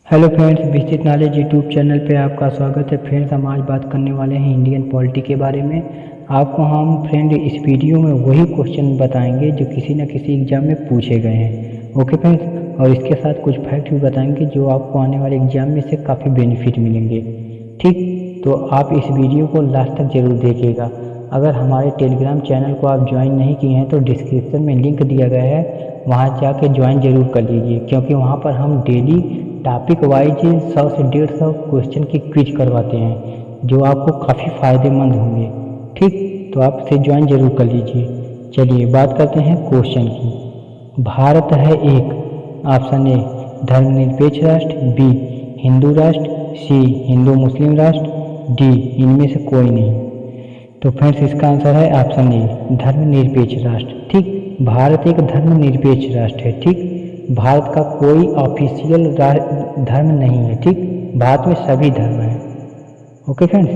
Hello friends, basic knowledge YouTube channel पे आपका स्वागत है। फ्रेंड्स, हम आज बात करने वाले हैं इंडियन पॉलिटी के बारे में। आपको हम फ्रेंड इस वीडियो में वही क्वेश्चन बताएंगे जो किसी न किसी एग्जाम में पूछे गए हैं। ओके फ्रेंड्स, और इसके साथ कुछ फैक्ट भी बताएंगे जो आपको आने वाले एग्जाम में से काफ़ी बेनिफिट मिलेंगे। ठीक, तो आप इस वीडियो को लास्ट तक जरूर देखिएगा। अगर हमारे टेलीग्राम चैनल को आप ज्वाइन नहीं किए हैं तो डिस्क्रिप्शन में लिंक दिया गया है, वहाँ जाके ज्वाइन जरूर कर लीजिए, क्योंकि वहाँ पर हम डेली टॉपिक वाइज 100 से 150 क्वेश्चन की क्विज करवाते हैं जो आपको काफ़ी फ़ायदेमंद होंगे। ठीक, तो आप इसे ज्वाइन जरूर कर लीजिए। चलिए बात करते हैं क्वेश्चन की। भारत है एक, ऑप्शन ए धर्मनिरपेक्ष राष्ट्र, बी हिंदू राष्ट्र, सी हिंदू मुस्लिम राष्ट्र, डी इनमें से कोई नहीं। तो फ्रेंड्स, इसका आंसर है ऑप्शन ए धर्मनिरपेक्ष राष्ट्र। ठीक, भारत एक धर्मनिरपेक्ष राष्ट्र है। ठीक, भारत का कोई ऑफिशियल धर्म नहीं है। ठीक, भारत में सभी धर्म हैं। ओके फ्रेंड्स,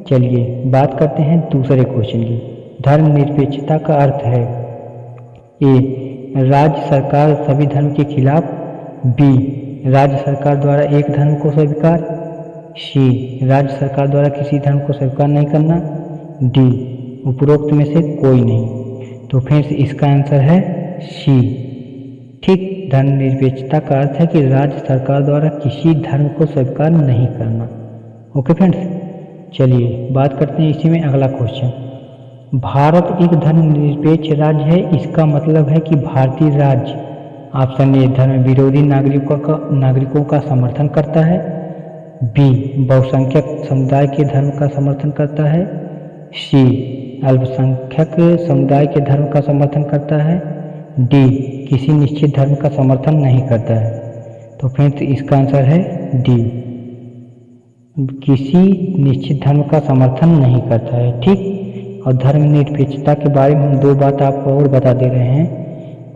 चलिए बात करते हैं दूसरे क्वेश्चन की। धर्मनिरपेक्षता का अर्थ है ए राज्य सरकार सभी धर्म के खिलाफ, बी राज्य सरकार द्वारा एक धर्म को स्वीकार, सी राज्य सरकार द्वारा किसी धर्म को स्वीकार नहीं करना, डी उपरोक्त में से कोई नहीं। तो फ्रेंड्स, इसका आंसर है सी। ठीक, धर्मनिरपेक्षता का अर्थ है कि राज्य सरकार द्वारा किसी धर्म को स्वीकार नहीं करना। ओके फ्रेंड्स, चलिए बात करते हैं इसी में अगला क्वेश्चन। भारत एक धर्मनिरपेक्ष राज्य है, इसका मतलब है कि भारतीय राज्य ऑप्शन ए धर्म विरोधी नागरिकों का समर्थन करता है, बी बहुसंख्यक समुदाय के धर्म का समर्थन करता है, सी अल्पसंख्यक समुदाय के धर्म का समर्थन करता है, डी किसी निश्चित धर्म का समर्थन नहीं करता है। तो फ्रेंड्स, इसका आंसर है डी किसी निश्चित धर्म का समर्थन नहीं करता है। ठीक, और धर्मनिरपेक्षता के बारे में हम दो बात आपको और बता दे रहे हैं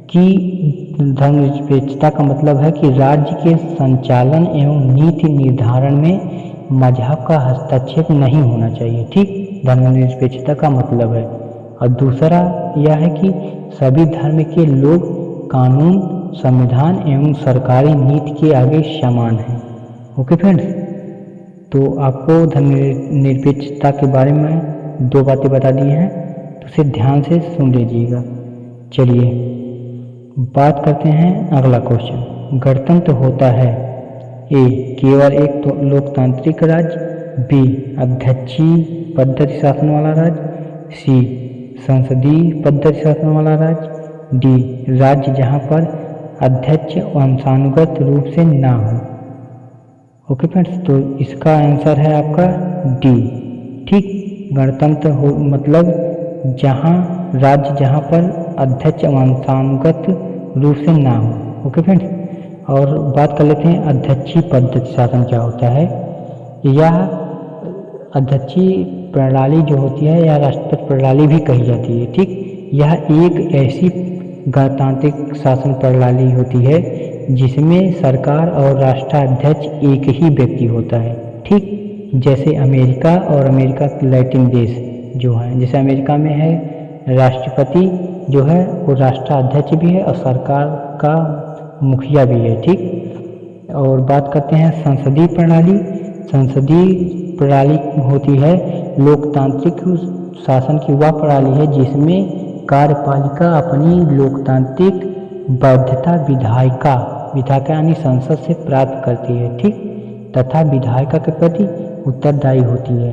कि धर्मनिरपेक्षता का मतलब है कि राज्य के संचालन एवं नीति निर्धारण में मजहब का हस्तक्षेप नहीं होना चाहिए। ठीक, धर्मनिरपेक्षता का मतलब है। और दूसरा यह है कि सभी धर्म के लोग कानून, संविधान एवं सरकारी नीति के आगे समान हैं। ओके फ्रेंड्स, तो आपको धर्मनिरपेक्षता के बारे में दो बातें बता दी हैं, तो उसे ध्यान से सुन लीजिएगा। चलिए बात करते हैं अगला क्वेश्चन। गणतंत्र होता है ए केवल एक तो लोकतांत्रिक राज्य, बी अध्यक्षीय पद्धति शासन वाला राज्य, सी संसदीय पद्धति शासन वाला राज्य, डी राज्य जहां पर अध्यक्ष वंशानुगत रूप से ना हो। ओके फ्रेंड्स, तो इसका आंसर है आपका डी। ठीक, गणतंत्र हो मतलब राज्य जहां पर अध्यक्ष वंशानुगत रूप से ना हो। ओके फ्रेंड्स, और बात कर लेते हैं अध्यक्षीय पद्धति शासन क्या होता है। यह अध्यक्षीय प्रणाली जो होती है या राष्ट्रपति प्रणाली भी कही जाती है। ठीक, यह एक ऐसी गणतांत्रिक शासन प्रणाली होती है जिसमें सरकार और राष्ट्राध्यक्ष एक ही व्यक्ति होता है। ठीक, जैसे अमेरिका और अमेरिका के लैटिन देश जो हैं, जैसे अमेरिका में है राष्ट्रपति जो है वो राष्ट्राध्यक्ष भी है और सरकार का मुखिया भी है। ठीक, और बात करते हैं संसदीय प्रणाली। संसदीय प्रणाली होती है लोकतांत्रिक शासन की वह प्रणाली है जिसमें कार्यपालिका अपनी लोकतांत्रिक वैधता विधायिका यानी संसद से प्राप्त करती है। ठीक, तथा विधायिका के प्रति उत्तरदायी होती है।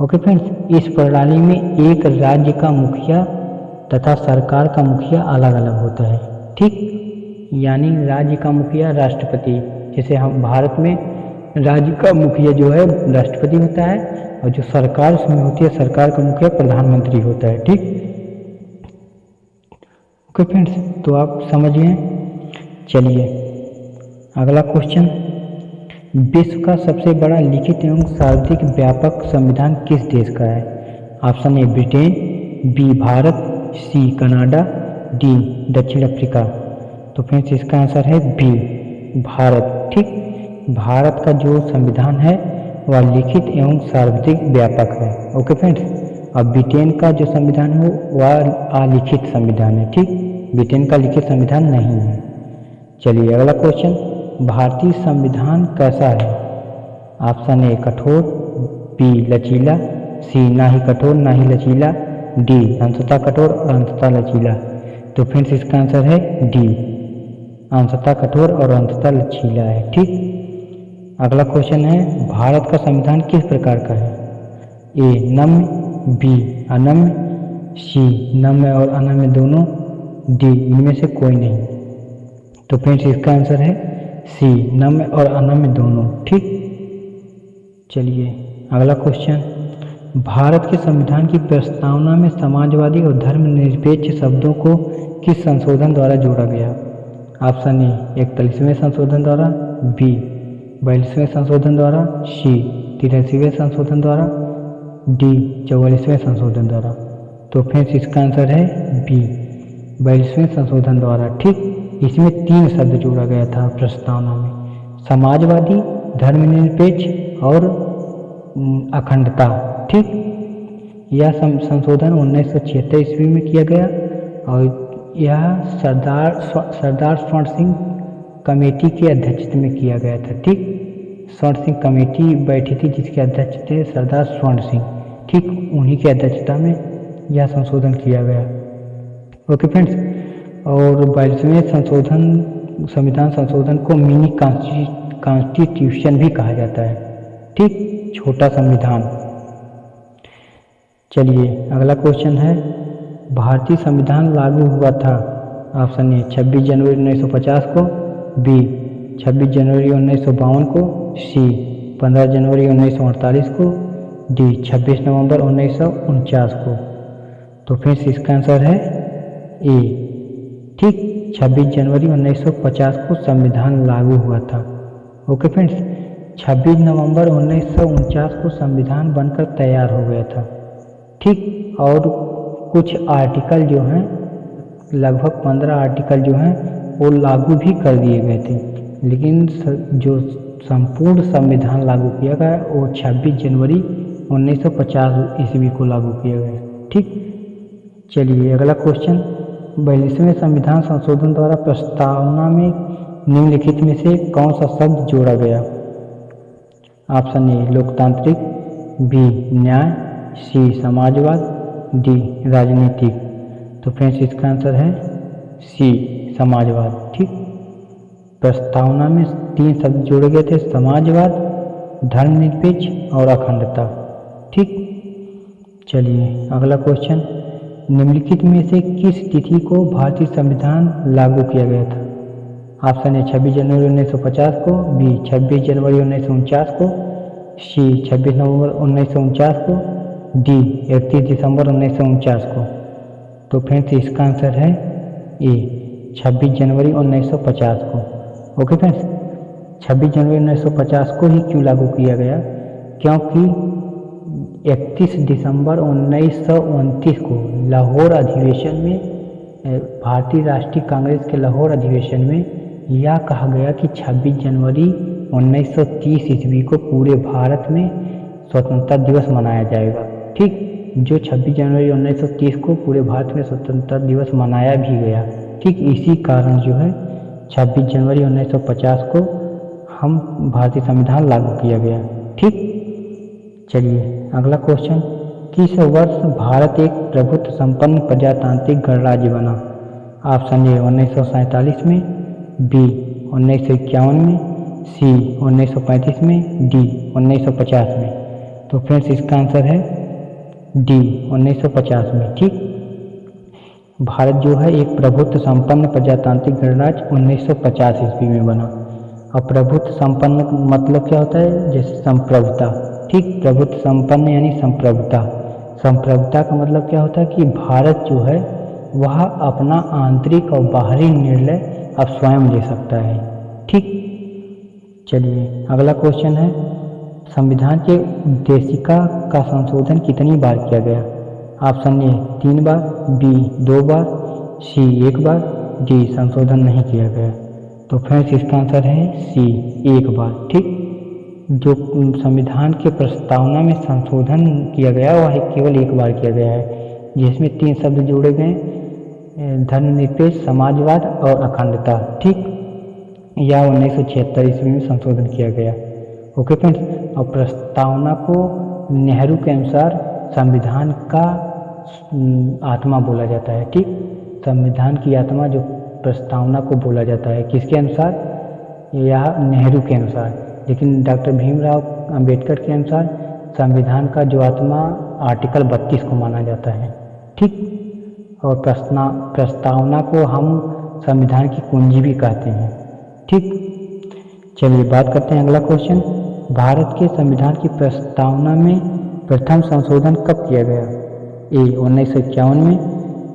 ओके फ्रेंड्स, इस प्रणाली में एक राज्य का मुखिया तथा सरकार का मुखिया अलग अलग होता है। ठीक, यानी राज्य का मुखिया राष्ट्रपति, जैसे हम भारत में राज्य का मुखिया जो है राष्ट्रपति होता है, और जो सरकार उसमें होती है सरकार का मुखिया प्रधानमंत्री होता है। ठीक, ओके फ्रेंड्स, तो आप समझिए। चलिए अगला क्वेश्चन। विश्व का सबसे बड़ा लिखित एवं सार्वत्रिक व्यापक संविधान किस देश का है। Option A Britain, B Bharat, C Canada, D दक्षिण अफ्रीका। तो फ्रेंड्स, इसका आंसर है बी भारत। ठीक, भारत का जो संविधान है वह लिखित एवं सार्वत्रिक व्यापक है। ओके फ्रेंड्स, और ब्रिटेन का जो संविधान है वह अलिखित संविधान है। ठीक, ब्रिटेन का लिखित संविधान नहीं है। चलिए अगला क्वेश्चन। भारतीय संविधान कैसा है? ऑप्शन ए कठोर, बी लचीला, सी ना ही कठोर ना ही लचीला, डी अंशतः कठोर और अंशतः लचीला। तो फ्रेंड्स इसका आंसर है डी, अंशतः कठोर और अंशतः लचीला है। ठीक, अगला क्वेश्चन है भारत का संविधान किस प्रकार का है? ए नम्य, बी अनम्य, सी नम्य और अनम्य दोनों, डी इनमें से कोई नहीं। तो फ्रेंड्स इसका आंसर है सी, नम्य और अनम्य दोनों। ठीक, चलिए अगला क्वेश्चन, भारत के संविधान की प्रस्तावना में समाजवादी और धर्मनिरपेक्ष शब्दों को किस संशोधन द्वारा जोड़ा गया? ऑप्शन ए 41वें संशोधन द्वारा, बी 42वें संशोधन द्वारा, सी 83वें संशोधन द्वारा, डी 44वें संशोधन द्वारा। तो फ्रेंड्स इसका आंसर है बी 42वें संशोधन द्वारा। ठीक, इसमें 3 शब्द जोड़ा गया था प्रस्तावना में, समाजवादी, धर्मनिरपेक्ष और अखंडता। ठीक, यह संशोधन 1976 ईस्वी में किया गया और यह सरदार स्वर्ण सिंह कमेटी की अध्यक्षता में किया गया था। ठीक, स्वर्ण सिंह कमेटी बैठी थी जिसके अध्यक्ष थे सरदार स्वर्ण सिंह। ठीक, उन्हीं की अध्यक्षता में यह संशोधन किया गया। ओके फ्रेंड्स, और 42वें संविधान संशोधन को मिनी कॉन्स्टिट्यूशन भी कहा जाता है। ठीक, छोटा संविधान। चलिए अगला क्वेश्चन है, भारतीय संविधान लागू हुआ था? ऑप्शन ए 26 जनवरी 1950 को, बी 26 जनवरी 1952 को, सी 15 जनवरी 1948 को, डी 26 नवंबर 1949 को। तो फिर इसका आंसर है ए। ठीक, 26 जनवरी 1950 को संविधान लागू हुआ था। ओके फ्रेंड्स, 26 नवंबर 1949 को संविधान बनकर तैयार हो गया था। ठीक, और कुछ आर्टिकल जो हैं, लगभग 15 आर्टिकल जो हैं वो लागू भी कर दिए गए थे, लेकिन जो संपूर्ण संविधान लागू किया गया वो 26 जनवरी 1950 ईस्वी को लागू किया गया। ठीक, चलिए अगला क्वेश्चन, 42वें संविधान संशोधन द्वारा प्रस्तावना में निम्नलिखित में से कौन सा शब्द जोड़ा गया? ऑप्शन ए लोकतांत्रिक, बी न्याय, सी समाजवाद, डी राजनीतिक। तो फ्रेंड्स इसका आंसर है सी समाजवाद। ठीक, प्रस्तावना में 3 शब्द जोड़े गए थे, समाजवाद, धर्मनिरपेक्ष और अखंडता। ठीक, चलिए अगला क्वेश्चन, निम्नलिखित में से किस तिथि को भारतीय संविधान लागू किया गया था? ऑप्शन ए 26 जनवरी 1950 को, बी 26 जनवरी 1949 को, सी 26 नवंबर 1949 को, डी 31 दिसंबर 1949 को। तो फ्रेंड्स इसका आंसर है ए 26 जनवरी 1950 को। ओके फ्रेंड्स, 26 जनवरी 1950 को ही क्यों लागू किया गया? क्योंकि 31 दिसंबर 1929 को लाहौर अधिवेशन में, भारतीय राष्ट्रीय कांग्रेस के लाहौर अधिवेशन में यह कहा गया कि 26 जनवरी 1930 ईस्वी को पूरे भारत में स्वतंत्रता दिवस मनाया जाएगा। ठीक, जो 26 जनवरी 1930 को पूरे भारत में स्वतंत्रता दिवस मनाया भी गया। ठीक, इसी कारण जो है 26 जनवरी 1950 को हम भारतीय संविधान लागू किया गया। ठीक, चलिए अगला क्वेश्चन, किस वर्ष भारत एक प्रभुत्व संपन्न प्रजातांत्रिक गणराज्य बना? ऑप्शन ए 1947 में, बी 1951 में, सी 1935 में, डी 1950 में। तो फ्रेंड्स इसका आंसर है डी 1950 में। ठीक, भारत जो है एक प्रभुत्व संपन्न प्रजातांत्रिक गणराज्य 1950 ईस्वी में बना। और प्रभुत्व संपन्न मतलब क्या होता है? जैसे संप्रभुता। ठीक, प्रभुत्व संपन्न यानी संप्रभुता। संप्रभुता का मतलब क्या होता है कि भारत जो है वह अपना आंतरिक और बाहरी निर्णय अब स्वयं ले सकता है। ठीक, चलिए अगला क्वेश्चन है, संविधान के उद्देशिका का संशोधन कितनी बार किया गया? ऑप्शन ए 3 बार, बी 2 बार, सी 1 बार, डी संशोधन नहीं किया गया। तो फ्रेंड्स इसका आंसर है सी 1 बार। ठीक, जो संविधान के प्रस्तावना में संशोधन किया गया वह केवल 1 बार किया गया है, जिसमें 3 शब्द जोड़े गए, धर्मनिरपेक्ष, समाजवाद और अखंडता। ठीक, या 1976 ईस्वी में संशोधन किया गया। ओके फ्रेंड्स, और प्रस्तावना को नेहरू के अनुसार संविधान का आत्मा बोला जाता है। ठीक, संविधान की आत्मा जो प्रस्तावना को बोला जाता है, किसके अनुसार? या नेहरू के अनुसार। लेकिन डॉक्टर भीमराव अंबेडकर के अनुसार संविधान का जो आत्मा आर्टिकल 32 को माना जाता है। ठीक, और प्रस्तावना को हम संविधान की कुंजी भी कहते हैं। ठीक, चलिए बात करते हैं अगला क्वेश्चन। भारत के संविधान की प्रस्तावना में प्रथम संशोधन कब किया गया? ए 1951 में,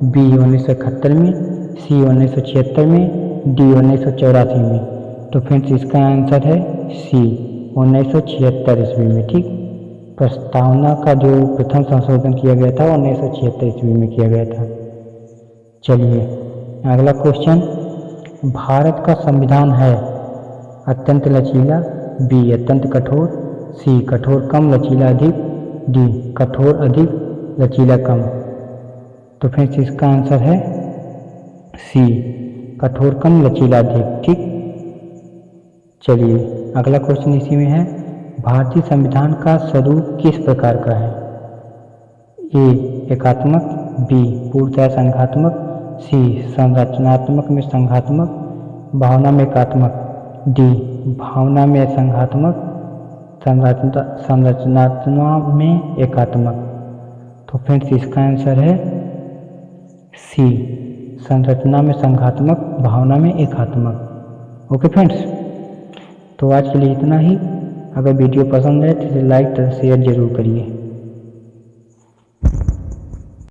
बी 1971 में, सी 1976 में, डी 1984 में। तो फ्रेंड्स इसका आंसर है सी 1976 ईस्वी में। ठीक, प्रस्तावना का जो प्रथम संशोधन किया गया था 1976 ईस्वी में किया गया था। चलिए अगला क्वेश्चन। भारत का संविधान है अत्यंत लचीला, बी अत्यंत कठोर, सी कठोर कम लचीला अधिक, डी कठोर अधिक लचीला कम। तो फ्रेंड्स इसका आंसर है सी कठोर कम लचीला अधिक। ठीक, चलिए अगला क्वेश्चन इसी में है। भारतीय संविधान का स्वरूप किस प्रकार का है? ए एकात्मक, बी पूर्णतः संघात्मक, सी संरचनात्मक में संघात्मक, भावना में एकात्मक, डी भावना में संघात्मक, संरचनात्मक में एकात्मक। तो फ्रेंड्स इसका आंसर है सी संरचना में संघात्मक, भावना में एकात्मक। ओके फ्रेंड्स, तो आज के लिए इतना ही। अगर वीडियो पसंद है तो इसे लाइक तथा शेयर जरूर करिए।